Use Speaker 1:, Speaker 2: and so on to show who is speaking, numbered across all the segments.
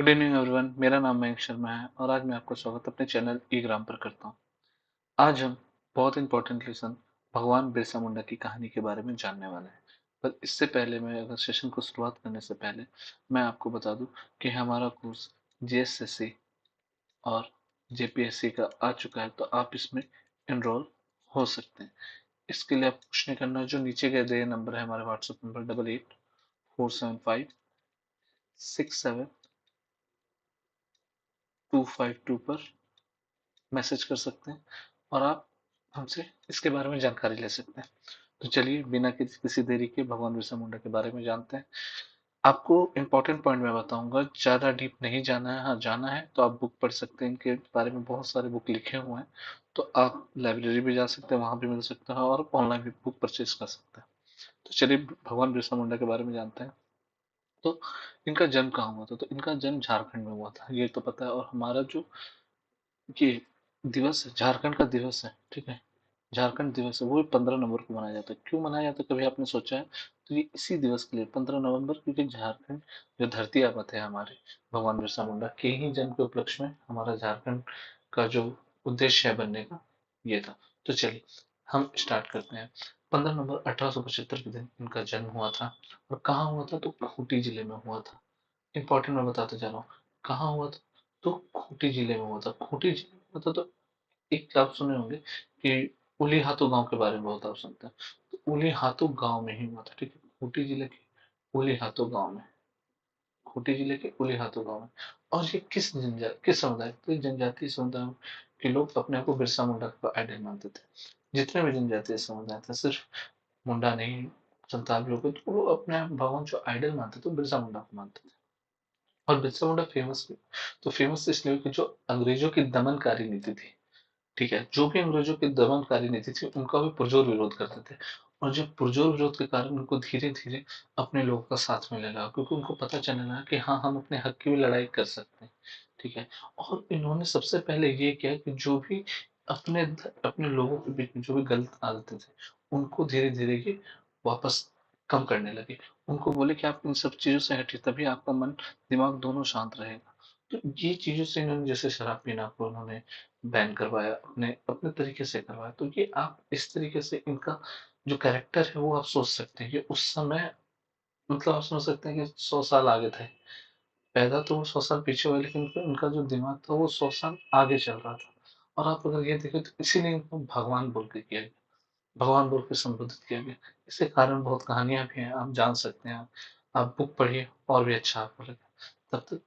Speaker 1: Good evening everyone. मेरा नाम मयंक शर्मा है और आज मैं आपका स्वागत अपने चैनल ई ग्राम पर करता हूँ। आज हम बहुत इंपॉर्टेंट लेसन भगवान बिरसा मुंडा की कहानी के बारे में जानने वाले हैं। पर इससे पहले मैं अगर सेशन को शुरुआत करने से पहले मैं आपको बता दूं कि हमारा कोर्स जेएसएससी और जेपीएससी का आ चुका है, तो आप इसमें एनरोल हो सकते हैं। इसके लिए आप कुछ नहीं करना, जो नीचे के दिए नंबर है हमारे व्हाट्सएप नंबर 8847567252 पर मैसेज कर सकते हैं और आप हमसे इसके बारे में जानकारी ले सकते हैं। तो चलिए बिना किसी देरी के भगवान बिरसा मुंडा के बारे में जानते हैं। आपको इंपॉर्टेंट पॉइंट मैं बताऊंगा, ज़्यादा डीप नहीं जाना है। हाँ, जाना है तो आप बुक पढ़ सकते हैं, इनके बारे में बहुत सारे बुक लिखे हुए हैं। तो आप लाइब्रेरी भी जा सकते हैं, वहां भी मिल सकता है और ऑनलाइन भी बुक परचेज कर सकते हैं। तो चलिए भगवान बिरसा मुंडा के बारे में जानते हैं। तो इनका जन्म कहाँ हुआ था? तो इनका जन्म झारखंड में हुआ था, ये तो पता है। और हमारा जो ये दिवस है, झारखंड का दिवस है, ठीक है, झारखंड दिवस है, वो भी 15 नवंबर को मनाया जाता है। क्यों मनाया जाता है, कभी आपने सोचा है? तो ये इसी दिवस के लिए 15 नवंबर, क्योंकि झारखंड जो धरती आबा थे हमारे भगवान बिरसा मुंडा के ही जन्म के उपलक्ष्य में हमारा झारखंड का जो उद्देश्य है बनने का, ये था। तो चलिए हम स्टार्ट करते हैं। 15 नवंबर 1875 के दिन इनका जन्म हुआ था। और कहाँ हुआ था? तो खूंटी जिले में हुआ था। इंपॉर्टेंट मैं बताते जा रहा हूँ कहाँ हुआ था। तो खूंटी जिले में हुआ था। खूंटी जिले में हुआ था। तो एक आप सुने होंगे कि उली हाथों गांव के बारे में बहुत आप सुनते हैं। तो उली हाथों गांव में ही हुआ था, ठीक है, खूंटी जिले के उली हाथों गांव में। खूंटी जिले के उली हाथों गांव में। और ये किस समुदाय, तो जनजातीय समुदाय के लोग अपने आप को बिरसा मुंडा का आइडल मानते थे। जितने भी जनजातीय समुदाय थे, सिर्फ मुंडा नहीं, संताल लोग, तो वो अपने आप भगवान जो आइडल मानते थे, बिरसा मुंडा को मानते थे। और बिरसा मुंडा फेमस, तो फेमस इसलिए कि जो अंग्रेजों की दमनकारी नीति थी, ठीक है, जो भी अंग्रेजों की दमनकारी नीति थी उनका भी पुरजोर विरोध करते थे। और जब पुरजोर विरोध के कारण उनको धीरे धीरे अपने लोगों का साथ मिलने लगा, क्योंकि उनको पता चलने लगा कि हाँ, हम अपने हक की भी लड़ाई कर सकते हैं, ठीक है। और इन्होंने सबसे पहले ये किया कि जो भी अपने लोगों के बीच में जो भी गलत आदतें थे, उनको धीरे धीरे ये वापस कम करने लगे। उनको बोले कि आप इन सब चीजों से हटिए, तभी आपका मन दिमाग दोनों शांत रहेगा। तो ये चीजों से इन्होंने, जैसे शराब पीना को उन्होंने बैन करवाया, अपने अपने तरीके से करवाया। तो ये आप इस तरीके से इनका जो कैरेक्टर है वो आप सोच सकते हैं कि उस समय, मतलब आप समझ सकते हैं कि 100 साल आगे थे। पैदा तो वो 100 साल पीछे हुए, लेकिन उनका जो दिमाग था वो 100 साल आगे चल रहा था। और आप अगर ये देखें तो इसीलिए इनको भगवान बोल के किया गया, भगवान बोल के संबोधित किया गया। इसके कारण बहुत कहानियां भी हैं, आप जान सकते हैं। आप बुक पढ़िए और भी अच्छा आपको लगेगा। तब तक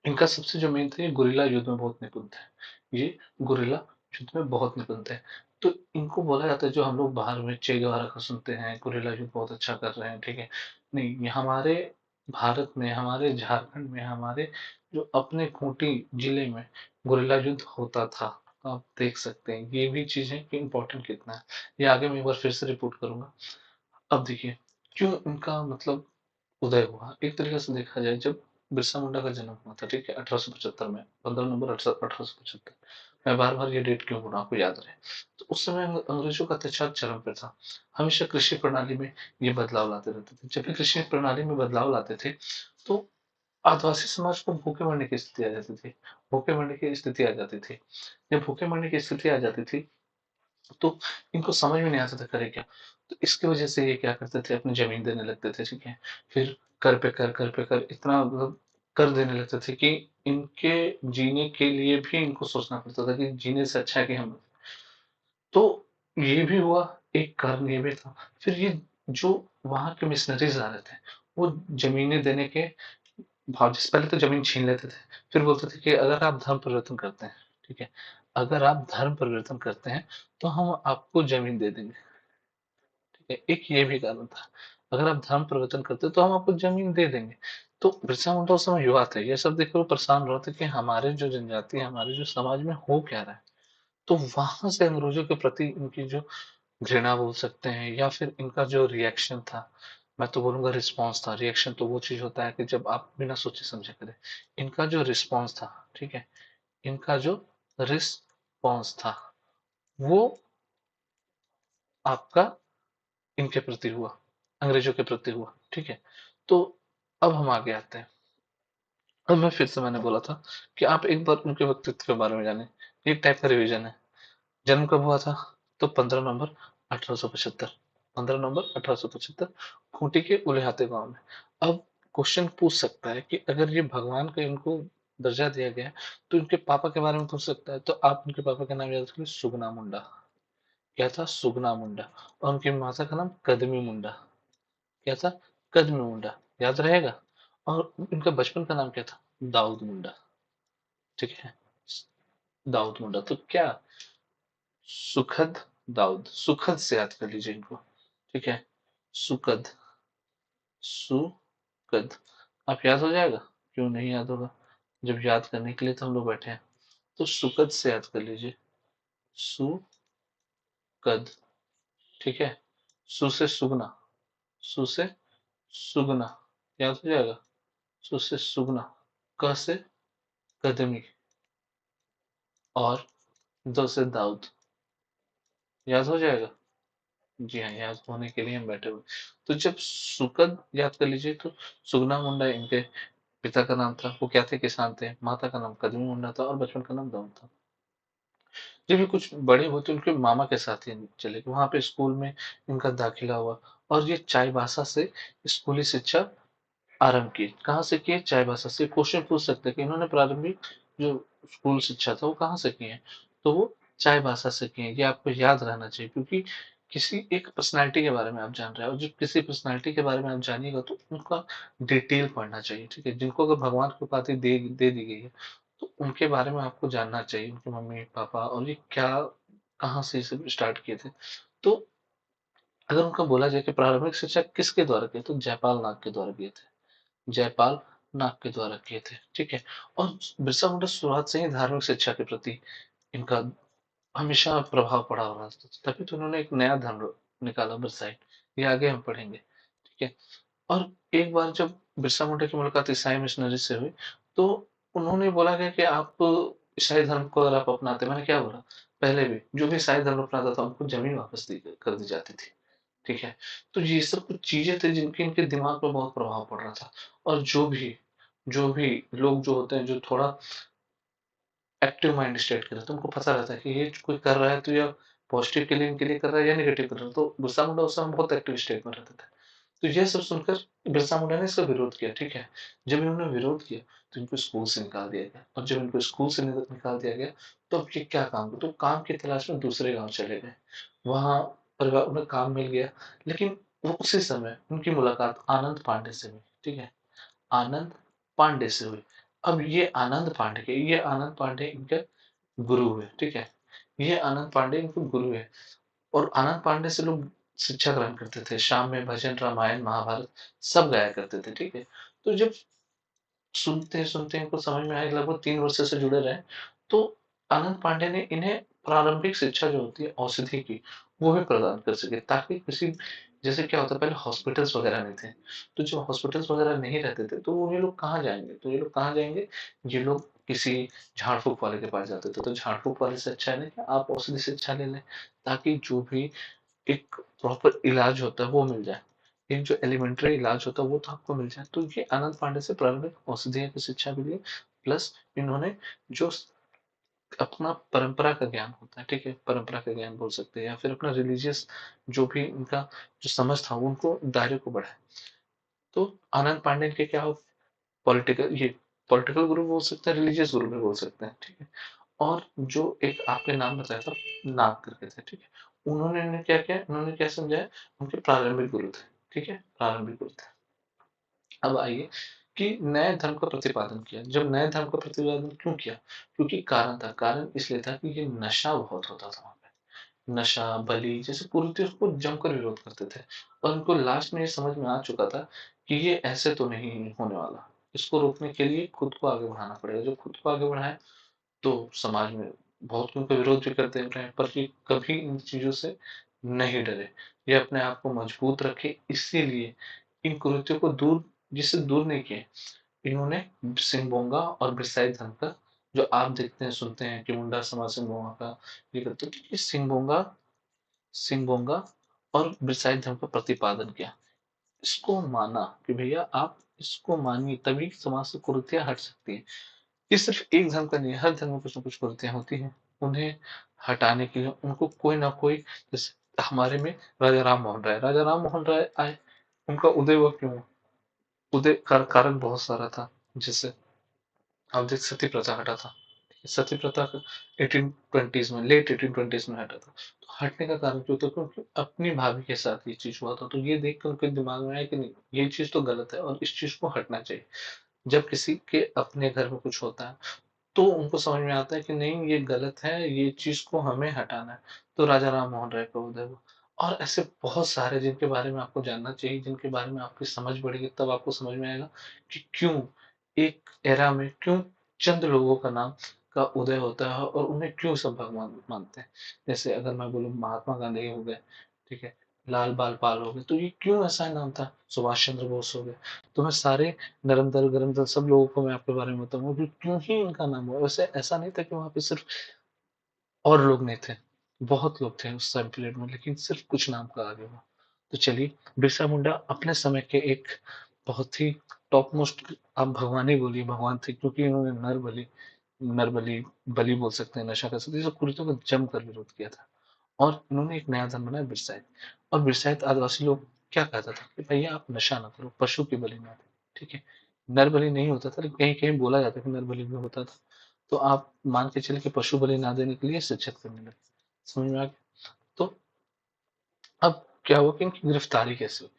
Speaker 1: इनका सबसे जो मेन था, ये गुरिल्ला युद्ध में बहुत निपुण थे। ये गुरिल्ला युद्ध में बहुत निपुण थे। तो इनको बोला जाता है, जो हम लोग बाहर में चे गुवेरा का सुनते हैं, गुरिल्ला युद्ध बहुत अच्छा कर रहे हैं, ठीक है। नहीं, ये हमारे भारत में, हमारे झारखंड में, हमारे जो अपने खूंटी जिले में गुरिल्ला युद्ध होता था। आप देख सकते हैं ये भी चीजें कि इम्पोर्टेंट कितना है। ये आगे मैं एक बार फिर से रिपोर्ट करूंगा। अब देखिए क्यों इनका मतलब उदय हुआ। एक तरीके से देखा जाए, जब बिरसा मुंडा का जन्म हुआ था, ठीक है, 1875 में, 15 नवंबर 1875। मैं बार बार ये डेट क्यों बोल रहा हूँ, आपको याद रहे। तो उस समय अंग्रेजों का अत्याचार चरम पे था। हमेशा कृषि प्रणाली में ये बदलाव लाते रहते थे। जब भी कृषि प्रणाली में बदलाव लाते थे, तो आदिवासी समाज को भूखे मरने की स्थिति आ जाती थी। भूखे मरने की स्थिति आ जाती थी। जब भूखे मरने की स्थिति आ जाती थी, तो इनको समझ में नहीं आता था करे क्या। तो इसकी वजह से ये क्या करते थे, अपनी जमीन देने लगते थे, ठीक है। फिर कर पे कर इतना मतलब कर देने लगते थे कि इनके जीने के लिए भी इनको सोचना पड़ता था कि जीने से अच्छा है कि हम, तो ये भी हुआ। एक कारण ये भी था। फिर ये जो वहां के मिशनरीज आ रहे थे, वो जमीनें देने के भाव, जिस पहले तो जमीन छीन लेते थे, फिर बोलते थे कि अगर आप धर्म परिवर्तन करते हैं, ठीक है, अगर आप धर्म परिवर्तन करते हैं तो हम आपको जमीन दे देंगे, ठीक है। एक ये भी कारण था, अगर आप धर्म परिवर्तन करते हैं तो हम आपको जमीन दे देंगे। तो बिरसा मुंडा उस समय युवा थे, ये सब देखकर वो परेशान रहे थे कि हमारे जो जनजाति है, हमारे जो समाज में हो क्या रहा है। तो वहां से अंग्रेजों के प्रति इनकी जो घृणा बोल सकते हैं, या फिर इनका जो रिएक्शन था, मैं तो बोलूंगा रिस्पॉन्स था। रिएक्शन तो वो चीज होता है कि जब आप बिना सोचे समझे करें। इनका जो रिस्पॉन्स था, ठीक है, इनका जो रिस्पॉन्स था, वो आपका इनके प्रति हुआ, अंग्रेजों के प्रति हुआ, ठीक है। तो अब हम आगे आते हैं। अब मैं फिर से मैंने बोला था कि आप एक बार उनके व्यक्तित्व के बारे में जानें। एक टाइप का रिवीजन है। जन्म कब हुआ था? तो 15 नवंबर 1875। 15 नवंबर 1875, खूंटी के उलेहाते गांव में। अब क्वेश्चन पूछ सकता है कि अगर ये भगवान का इनको दर्जा दिया गया है, तो इनके पापा के बारे में पूछ सकता है। तो आप उनके पापा का नाम याद रखिए, सुगना मुंडा। क्या था? सुगना मुंडा। और उनकी माता का नाम कदमी मुंडा। क्या था? कदमी मुंडा। याद रहेगा। और इनका बचपन का नाम क्या था? दाऊद मुंडा। ठीक है, दाऊद मुंडा। तो क्या, सुखद दाऊद, सुखद से याद कर लीजिए इनको। ठीक है, सुखद, सुखद। आप याद हो जाएगा। क्यों नहीं याद होगा? जब याद करने के लिए तो हम लोग बैठे हैं। तो सुखद से याद कर लीजिए, सुखद। ठीक है, सु से सुगना, सु से सुगना, याद हो जाएगा। सु से सुगना, क से कदमी, और दो से दाऊद। याद हो जाएगा। जी हाँ, याद होने के लिए हम बैठे हुए। तो जब सुकद याद कर लीजिए, तो सुगना मुंडा इनके पिता का नाम था। वो क्या थे? किसान थे। माता का नाम कदमी मुंडा था और बचपन का नाम दाऊद था। जब ये कुछ बड़े हुए तो उनके मामा के साथ ही चले गए। वहां पे स्कूल में इनका दाखिला हुआ और ये चाईबासा से स्कूली शिक्षा आरंभ की। कहाँ से की? चाईबासा से। क्वेश्चन पूछ सकते हैं कि इन्होंने प्रारंभिक जो स्कूल शिक्षा था वो कहाँ से की है? तो वो चाईबासा से की है। ये आपको याद रहना चाहिए, क्योंकि किसी एक पर्सनालिटी के बारे में आप जान रहे हो, और जब किसी पर्सनालिटी के बारे में आप जानिएगा तो उनका डिटेल पढ़ना चाहिए। ठीक है, जिनको अगर भगवान की उपाधि दे दी गई है, तो उनके बारे में आपको जानना चाहिए, उनके मम्मी पापा, और ये क्या, कहाँ से सब स्टार्ट किए थे। तो अगर उनका बोला जाए कि प्रारंभिक शिक्षा किसके द्वारा किए, तो जयपाल नाग के द्वारा किए थे। जयपाल नाग के द्वारा किए थे। ठीक है, और बिरसा मुंडा शुरुआत से ही धार्मिक शिक्षा के प्रति इनका हमेशा प्रभाव पड़ा हो रहा था। तभी तो उन्होंने एक नया धर्म निकाला, बरसाइट। ये आगे हम पढ़ेंगे। ठीक है, और एक बार जब बिरसा मुंडा की मुलाकात ईसाई मिशनरी से हुई, तो उन्होंने बोला गया कि आप ईसाई धर्म को अगर आप अपनाते, मैंने क्या बोला पहले भी, जो भी ईसाई धर्म अपनाता था उनको जमीन वापस कर दी जाती थी। ठीक है, तो ये सब कुछ चीजें थी जिनके इनके दिमाग पर बहुत प्रभाव पड़ रहा था। और जो भी लोग जो होते हैं, जो थोड़ा एक्टिव माइंड स्टेट के रहते हैं, उनको पता रहता है कि ये कोई कर रहा है तो या पॉजिटिव के लिए इनके लिए कर रहा है या नेगेटिव कर रहा है। तो बिरसा मुंडा उस समय बहुत एक्टिव स्टेट में रहते थे। तो ये सब सुनकर बिरसा मुंडा ने इसका विरोध किया। ठीक है, जब इन्होंने विरोध किया तो इनको स्कूल से निकाल दिया गया, और जब इनको स्कूल से निकाल दिया गया, तो अब ये क्या काम करे? तो काम की तलाश में दूसरे गांव चले गए। वहां परिवार उन्हें काम मिल गया, लेकिन वो उसी समय उनकी मुलाकात आनंद पांडे से हुई। ठीक है, आनंद पांडे से हुई। अब ये आनंद पांडे इनके गुरु हुए। ठीक है, ये आनंद पांडे इनके गुरु है। और आनंद पांडे से लोग शिक्षा ग्रहण करते थे। शाम में भजन, रामायण, महाभारत सब गाया करते थे। ठीक है, तो जब सुनते सुनते इनको समझ में आया, लगभग 3 वर्ष से जुड़े रहे, तो आनंद पांडे ने इन्हें प्रारंभिक शिक्षा जो होती है औषधि की, वो भी प्रदान कर सके, ताकि किसी, जैसे क्या होता है पहले हॉस्पिटल्स वगैरह नहीं थे, तो जब हॉस्पिटल्स वगैरह नहीं रहते थे तो ये लोग कहाँ जाएंगे? ये लोग किसी झाड़ फूक वाले के पास जाते थे। तो झाड़ फूक वाले से अच्छा है ना कि आप औषधि शिक्षा ले लें, ताकि जो भी एक प्रॉपर इलाज होता है वो मिल जाए। एक जो एलिमेंट्री इलाज होता है वो तो आपको मिल जाए। तो ये आनंद पांडे से प्रारंभिक औषधि की शिक्षा भी ली, प्लस इन्होंने जो अपना परंपरा का ज्ञान होता है, ठीक है, परंपरा का ज्ञान बोल सकते हैं, या फिर अपना रिलीजियस जो भी इनका जो समझ था, उनको दायरे को बढ़ाया। तो आनंद पांडे के क्या हो, पॉलिटिकल गुरु बोल सकते हैं, रिलीजियस गुरु भी बोल सकते हैं। ठीक है, और जो एक आपने नाम बताया था, नाग करके थे। ठीक है, उन्होंने क्या किया, उन्होंने क्या समझाया, उनके प्रारंभिक गुरु थे। ठीक है, प्रारंभिक गुरु थे। अब आइए कि नए धर्म का प्रतिपादन किया। जब नए धर्म का प्रतिपादन क्यों किया? क्योंकि कारण था। कारण इसलिए था कि ये नशा बहुत होता था वहां पे। नशा, बलि जैसे कुरीतियों को जमकर विरोध करते थे, और उनको लास्ट में ये समझ में आ चुका था कि ये ऐसे तो नहीं होने वाला। इसको रोकने के लिए खुद को आगे बढ़ाना पड़ेगा। जो खुद को आगे बढ़ाए, तो समाज में बहुत उनका विरोध भी करते रहे, पर ये कभी इन चीजों से नहीं डरे। ये अपने आप को मजबूत रखे, इसीलिए इन कुरीतियों को जिससे दूर नहीं किए, इन्होंने सिंगबोंगा और बिरसाई धर्म का, जो आप देखते हैं सुनते हैं कि मुंडा समाज सिंगबोंगा का ये करते, तो ये सिंगबोंगा और बिरसाई धर्म का प्रतिपादन किया। इसको माना कि भैया आप इसको मानिए, तभी समाज से कुरीतियाँ हट सकती हैं। ये सिर्फ़ एक धर्म का नहीं है, हर धर्म में कुछ न कुछ कुरीतियाँ होती हैं। उन्हें हटाने के लिए उनको कोई ना कोई, जैसे हमारे में राजा राम मोहन राय, राजा राम मोहन राय आए, उनका उदय हुआ क्यों हुआ? उदय का कारण बहुत सारा था। जैसे आप देख, सती प्रथा हटा था। सती प्रथा 1820s में, लेट 1820s में हटा था। तो हटने का कारण क्यों था? क्योंकि अपनी भाभी के साथ ये चीज़ हुआ था। तो ये देख कर उनके दिमाग में आया कि नहीं, ये चीज़ तो गलत है और इस चीज़ को हटना चाहिए। जब किसी के अपने घर में कुछ होता है, तो उनको समझ में आता है कि नहीं, ये गलत है, ये चीज़ को हमें हटाना है। तो राजा राम मोहन राय का उदय हुआ। और ऐसे बहुत सारे जिनके बारे में आपको जानना चाहिए, जिनके बारे में आपकी समझ बढ़ेगी, तब आपको समझ में आएगा कि क्यों एक एरा में क्यों चंद लोगों का नाम का उदय होता है और उन्हें क्यों सब भगवान मानते हैं। जैसे अगर मैं बोलूँ, महात्मा गांधी हो गए, ठीक है, लाल बाल पाल हो गए, तो ये क्यों ऐसा नाम था? सुभाष चंद्र बोस हो गए। तो मैं सारे नरेंद्र गरेंद्र सब लोगों को मैं आपके बारे में बताऊंगा कि क्यों ही इनका नाम हुआ। वैसे ऐसा नहीं था कि वहां पे सिर्फ और लोग नहीं थे, बहुत लोग थे उस टाइम पीरियड में, लेकिन सिर्फ कुछ नाम का आगे हुआ। तो चलिए, बिरसा मुंडा अपने समय के एक बहुत ही टॉप मोस्ट, आप भगवान ही बोलिए, भगवान थे, क्योंकि इन्होंने नर बलि, बलि बोल सकते हैं, नशा कर सकते हैं, ये सब कुरीतियों का जमकर विरोध किया था। और इन्होंने एक नया धर्म बनाया, बिरसाइत। और बिरसाइत आदिवासी लोग क्या कहता था कि भैया आप नशा ना करो, पशु की बलि ना दो, ठीक है। नर बलि नहीं होता था, लेकिन कहीं कहीं बोला जाता है कि नर बलि भी होता था। तो आप मान के चले कि पशु बलि ना देने के लिए शिक्षित करने लगे। समझ में आ गया? तो अब क्या हुआ कि इनकी गिरफ्तारी कैसे हुई?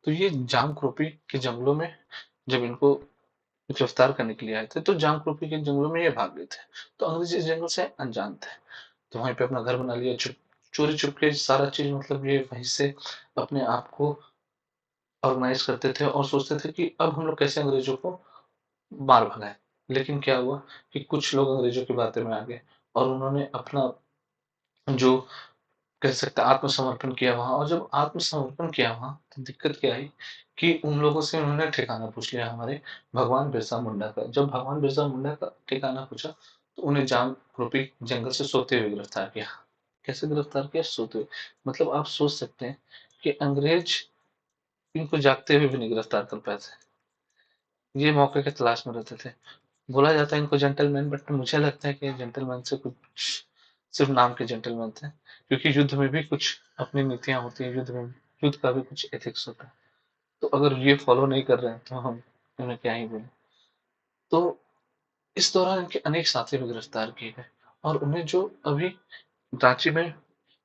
Speaker 1: तो ये जामक्रोपी के जंगलों में, जब इनको गिरफ्तार करने के लिए आए थे, तो जामक्रोपी के जंगलों में ये भाग गए थे। तो अंग्रेज इस जंगल से अनजान थे, तो वहीं पे अपना घर बना लिया, चोरी चुपके सारा चीज, मतलब ये वहीं से अपने आप को ऑर्गेनाइज करते थे और सोचते थे कि अब हम लोग कैसे अंग्रेजों को मार भगाएं। लेकिन क्या हुआ कि कुछ लोग अंग्रेजों की बातें में आ गए और उन्होंने अपना, जो कह सकते हैं, आत्मसमर्पण किया वहां। और जब आत्मसमर्पण किया वहां, तो दिक्कत क्या आई कि उन लोगों से उन्होंने ठिकाना पूछ लिया, हमारे भगवान बिरसा मुंडा का। जब भगवान बिरसा मुंडा का ठिकाना पूछा, तो उन्हें जाम रूपी जंगल से सोते हुए गिरफ्तार किया। कैसे गिरफ्तार किया? सोते हुए। मतलब आप सोच सकते हैं कि अंग्रेज इनको जागते हुए भी नहीं गिरफ्तार कर पाए थे, ये मौके की तलाश में रहते थे। बोला जाता है इनको जेंटलमैन, बट मुझे लगता है कि जेंटलमैन से कुछ सिर्फ नाम के जेंटलमैन थे, क्योंकि युद्ध में भी कुछ अपनी नीतियां होती हैं, युद्ध का भी कुछ एथिक्स होता है। तो अगर ये फॉलो नहीं कर रहे हैं, तो हम उन्हें क्या ही बोले। तो इस दौरान इनके अनेक साथी भी गिरफ्तार किए गए, और उन्हें जो अभी रांची में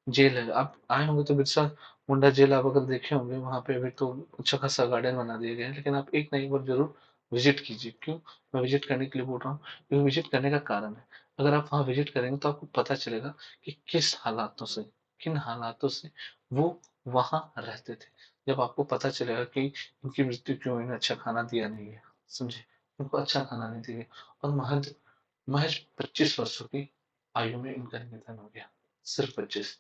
Speaker 1: जेल है, आप आए होंगे तो बिरसा मुंडा जेल आप अगर देखे होंगे, वहां पे अभी तो अच्छा खासा गार्डन बना दिया गया है, लेकिन आप एक ना एक बार जरूर विजिट कीजिए। क्यों मैं विजिट करने के लिए बोल रहा हूँ? क्योंकि विजिट करने का कारण है, अगर आप वहां विजिट करेंगे तो आपको पता चलेगा कि किन हालातों से वो वहां रहते थे। जब आपको पता चलेगा कि इनकी मृत्यु क्यों हुई, इन्हें अच्छा खाना दिया नहीं है, समझे, उनको अच्छा खाना नहीं दिया, और महज महज 25 वर्षों की आयु में इनका निधन हो गया। सिर्फ 25।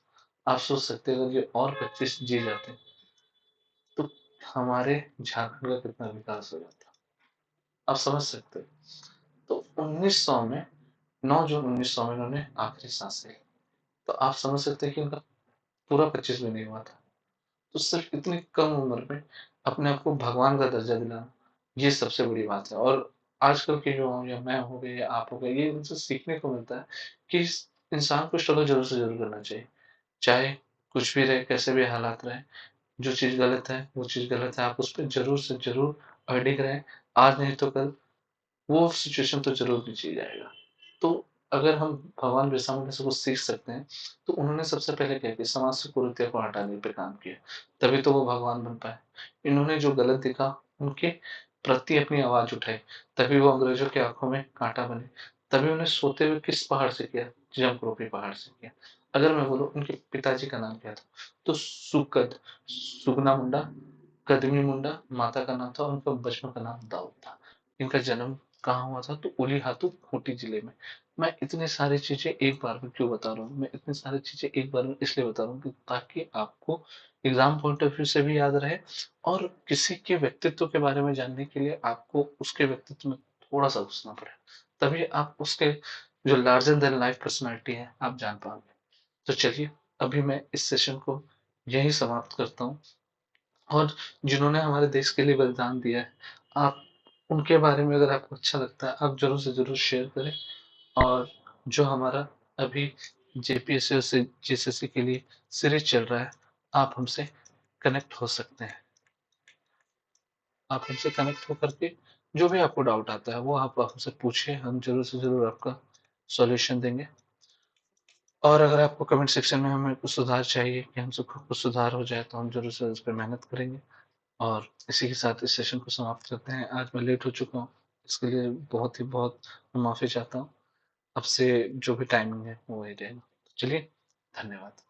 Speaker 1: आप सोच सकते हैं, अगर ये और 25 जी जाते, तो हमारे झारखंड का कितना विकास हो जाता, आप समझ सकते हैं। तो 1900 में, 9 जून 1900 में इन्होंने आखिरी सांस ली। तो आप समझ सकते हैं कि उनका पूरा 25 भी नहीं हुआ था। तो सिर्फ इतनी कम उम्र में अपने आप को भगवान का दर्जा दिलाना, ये सबसे बड़ी बात है। और आजकल के युवाओं, या मैं हो गए या आप हो गए, ये इनसे सीखने को मिलता है कि इस इंसान को स्ट्रगल जरूर से जरूर करना चाहिए, चाहे कुछ भी रहे, कैसे भी हालात रहे। जो चीज़ गलत है वो चीज़ गलत है, आप उस पर जरूर से जरूर अडिग रहें। आज नहीं तो कल वो सिचुएशन तो जरूर नीचे जाएगा। तो अगर हम भगवान बिरसा मुंडा से कुछ सीख सकते हैं, तो उन्होंने सबसे पहले क्या किया, समाज से कुरीतियों को हटाने पे काम किया, तभी तो वो भगवान बन पाए। इन्होंने जो गलत दिखा, उनके प्रति अपनी आवाज उठाई, तभी वो अंग्रेजों की आंखों में कांटा बने। तभी उन्हें सोते हुए किस पहाड़ से किया? जमक्रोपी पहाड़ से किया। अगर मैं बोलूँ उनके पिताजी का नाम क्या था, तो सुगना मुंडा, कदमी मुंडा माता का नाम था, और उनका बचपन का नाम दाऊद था। इनका जन्म कहाँ हुआ था? तो उलीहातू खूंटी जिले में। मैं इतनी सारी चीजें एक बार में क्यों बता रहा हूँ? मैं इतनी सारी चीजें एक बार में इसलिए बता रहा हूँ कि ताकि आपको एग्जाम पॉइंट ऑफ व्यू से भी याद रहे, और किसी के व्यक्तित्व के बारे में जानने के लिए आपको उसके व्यक्तित्व में थोड़ा सा घुसना पड़े, तभी आप उसके जो लार्जर देन लाइफ पर्सनैलिटी है आप जान पाओगे। तो चलिए, अभी मैं इस सेशन को यही समाप्त करता हूँ। और जिन्होंने हमारे देश के लिए बलिदान दिया है, आप उनके बारे में अगर आपको अच्छा लगता है, आप ज़रूर से ज़रूर शेयर करें। और जो हमारा अभी जेपीएससी और जीएसएससी के लिए सीरीज चल रहा है, आप हमसे कनेक्ट हो सकते हैं। आप हमसे कनेक्ट होकर के जो भी आपको डाउट आता है, वो आप हमसे पूछिए, हम ज़रूर से ज़रूर आपका सॉल्यूशन देंगे। और अगर आपको कमेंट सेक्शन में हमें कुछ सुधार चाहिए कि हमसे कुछ सुधार हो जाए, तो हम ज़रूर से उस पे मेहनत करेंगे। और इसी के साथ इस सेशन को समाप्त करते हैं। आज मैं लेट हो चुका हूँ, इसके लिए बहुत ही बहुत माफ़ी चाहता हूँ। अब से जो भी टाइमिंग है वो वही रहेगा। चलिए, धन्यवाद।